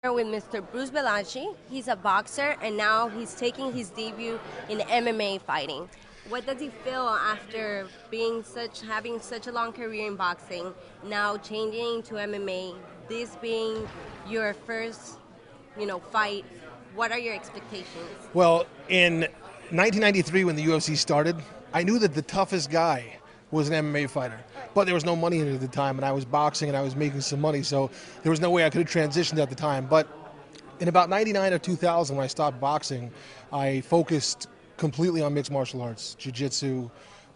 With Mr. Bruce Bellocchi. He's a boxer and now he's taking his debut in MMA fighting. What does he feel after having such a long career in boxing, now changing to MMA, this being your first, fight? What are your expectations? Well, in 1993 when the UFC started, I knew that the toughest guy was an MMA fighter. But there was no money in it at the time, and I was boxing and I was making some money, so there was no way I could have transitioned at the time. But in about 99 or 2000, when I stopped boxing, I focused completely on mixed martial arts, jiu-jitsu,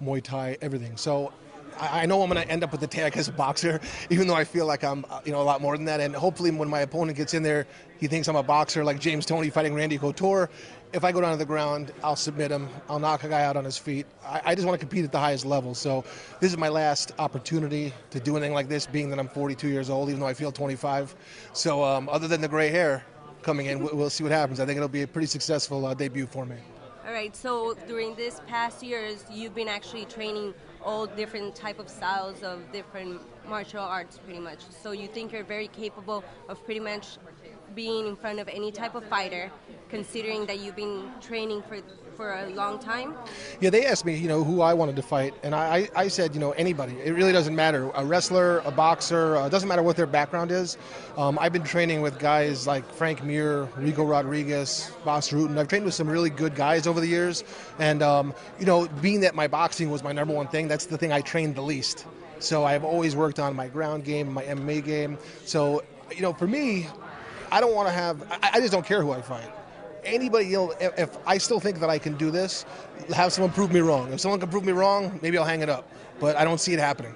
Muay Thai, everything. So I know I'm going to end up with the tag as a boxer, even though I feel like I'm a lot more than that. And hopefully when my opponent gets in there, he thinks I'm a boxer like James Toney fighting Randy Couture. If I go down to the ground, I'll submit him. I'll knock a guy out on his feet. I just want to compete at the highest level. So this is my last opportunity to do anything like this, being that I'm 42 years old, even though I feel 25. So other than the gray hair coming in, we'll see what happens. I think it'll be a pretty successful debut for me. All right, so during this past years, you've been actually training all different type of styles of different martial arts pretty much. So you think you're very capable of pretty much being in front of any type of fighter, considering that you've been training for a long time? Yeah, they asked me, who I wanted to fight, and I said, anybody. It really doesn't matter. A wrestler, a boxer, it doesn't matter what their background is. I've been training with guys like Frank Mir, Rigo Rodriguez, Bas Rutten. I've trained with some really good guys over the years, and being that my boxing was my number one thing, that's the thing I trained the least. So I've always worked on my ground game, my MMA game. So, for me, I don't want to I just don't care who I fight. Anybody, if I still think that I can do this, have someone prove me wrong. If someone can prove me wrong, maybe I'll hang it up. But I don't see it happening.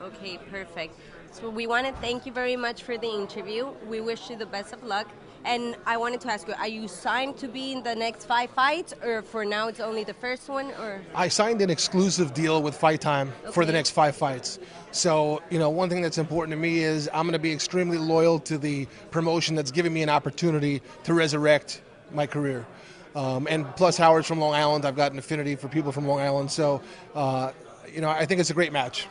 Okay, perfect. So we want to thank you very much for the interview. We wish you the best of luck. And I wanted to ask you, are you signed to be in the next 5 fights, or for now it's only the first one? Or I signed an exclusive deal with Fight Time for the next 5 fights. So, one thing that's important to me is I'm going to be extremely loyal to the promotion that's giving me an opportunity to resurrect my career. And plus Howard's from Long Island. I've got an affinity for people from Long Island. So, I think it's a great match.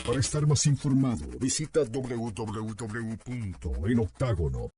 Para estar más informado, visita www.enoctagono